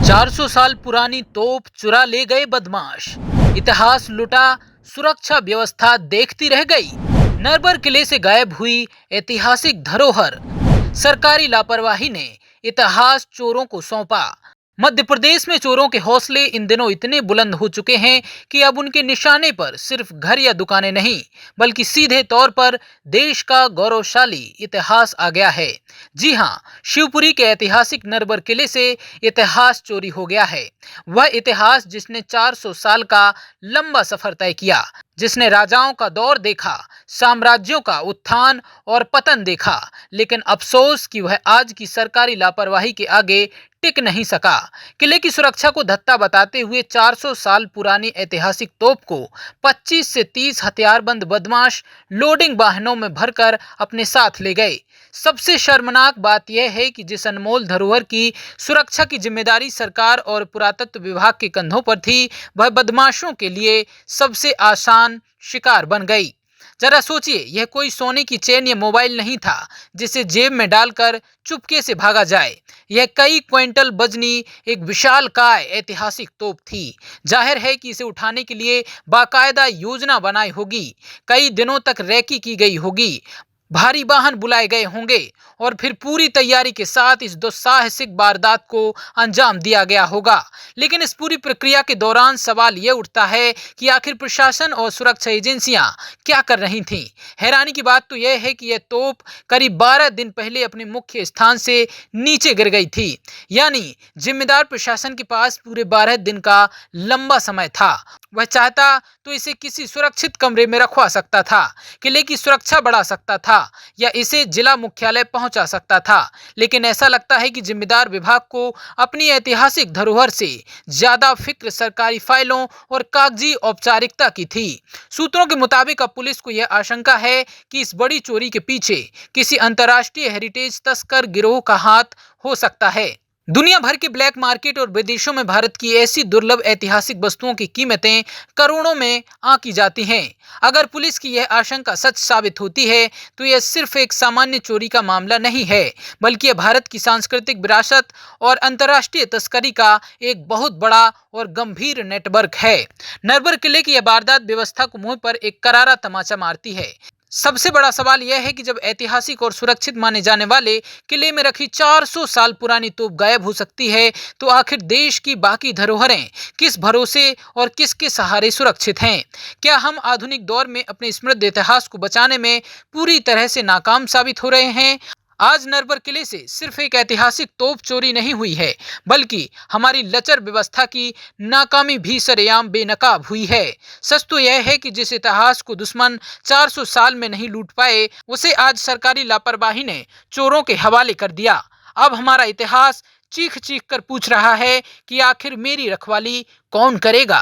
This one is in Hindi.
400 साल पुरानी तोप चुरा ले गए बदमाश। इतिहास लुटा, सुरक्षा व्यवस्था देखती रह गई। नरबर किले से गायब हुई ऐतिहासिक धरोहर। सरकारी लापरवाही ने इतिहास चोरों को सौंपा। मध्य प्रदेश में चोरों के हौसले इन दिनों इतने बुलंद हो चुके हैं कि अब उनके निशाने पर सिर्फ घर या दुकानें नहीं, बल्कि सीधे तौर पर देश का गौरवशाली इतिहास आ गया है। जी हां, शिवपुरी के ऐतिहासिक नरबर किले से इतिहास चोरी हो गया है। वह इतिहास जिसने 400 साल का लंबा सफर तय किया, जिसने राजाओं का दौर देखा, साम्राज्यों का उत्थान और पतन देखा, लेकिन अफसोस कि वह आज की सरकारी लापरवाही के आगे टिक नहीं सका। किले की सुरक्षा को धत्ता बताते हुए 400 साल पुरानी ऐतिहासिक तोप को 25 से 30 हथियारबंद बदमाश लोडिंग वाहनों में भरकर अपने साथ ले गए। सबसे शर्मनाक बात यह है कि जिस अनमोल धरोहर की सुरक्षा की जिम्मेदारी सरकार और पुरातत्व विभाग के कंधों पर थी, वह बदमाशों के लिए सबसे आसान शिकार बन गई। जरा सोचिए, यह कोई सोने की चेन या मोबाइल नहीं था जिसे जेब में डालकर चुपके से भागा जाए। यह कई क्विंटल वजनी एक विशालकाय ऐतिहासिक तोप थी। जाहिर है कि इसे उठाने के लिए बाकायदा योजना बनाई होगी, कई दिनों तक रैकी की गई होगी, भारी वाहन बुलाए गए होंगे और फिर पूरी तैयारी के साथ इस दुस्साहसिक वारदात को अंजाम दिया गया होगा। लेकिन इस पूरी प्रक्रिया के दौरान सवाल यह उठता है कि आखिर प्रशासन और सुरक्षा एजेंसियां क्या कर रही थीं। हैरानी की बात तो यह है कि यह तोप करीब 12 दिन पहले अपने मुख्य स्थान से नीचे गिर गई थी। यानी जिम्मेदार प्रशासन के पास पूरे 12 दिन का लंबा समय था। वह चाहता तो इसे किसी सुरक्षित कमरे में रखवा सकता था, किले की सुरक्षा बढ़ा सकता था या इसे जिला मुख्यालय पहुंचा सकता था। लेकिन ऐसा लगता है कि जिम्मेदार विभाग को अपनी ऐतिहासिक धरोहर से ज्यादा फिक्र सरकारी फाइलों और कागजी औपचारिकता की थी। सूत्रों के मुताबिक अब पुलिस को यह आशंका है कि इस बड़ी चोरी के पीछे किसी अंतर्राष्ट्रीय हेरिटेज तस्कर गिरोह का हाथ हो सकता है। दुनिया भर के ब्लैक मार्केट और विदेशों में भारत की ऐसी दुर्लभ ऐतिहासिक वस्तुओं की कीमतें करोड़ों में आंकी जाती हैं। अगर पुलिस की यह आशंका सच साबित होती है तो यह सिर्फ एक सामान्य चोरी का मामला नहीं है, बल्कि यह भारत की सांस्कृतिक विरासत और अंतर्राष्ट्रीय तस्करी का एक बहुत बड़ा और गंभीर नेटवर्क है। नरबर किले की यह वारदात व्यवस्था को मुंह पर एक करारा तमाचा मारती है। सबसे बड़ा सवाल यह है कि जब ऐतिहासिक और सुरक्षित माने जाने वाले किले में रखी 400 साल पुरानी तोप गायब हो सकती है, तो आखिर देश की बाकी धरोहरें किस भरोसे और किसके सहारे सुरक्षित हैं? क्या हम आधुनिक दौर में अपने समृद्ध इतिहास को बचाने में पूरी तरह से नाकाम साबित हो रहे हैं? आज नरबर किले से सिर्फ एक ऐतिहासिक तोप चोरी नहीं हुई है, बल्कि हमारी लचर व्यवस्था की नाकामी भी सरेआम बेनकाब हुई है। सच तो यह है कि जिस इतिहास को दुश्मन 400 साल में नहीं लूट पाए, उसे आज सरकारी लापरवाही ने चोरों के हवाले कर दिया। अब हमारा इतिहास चीख चीख कर पूछ रहा है कि आखिर मेरी रखवाली कौन करेगा।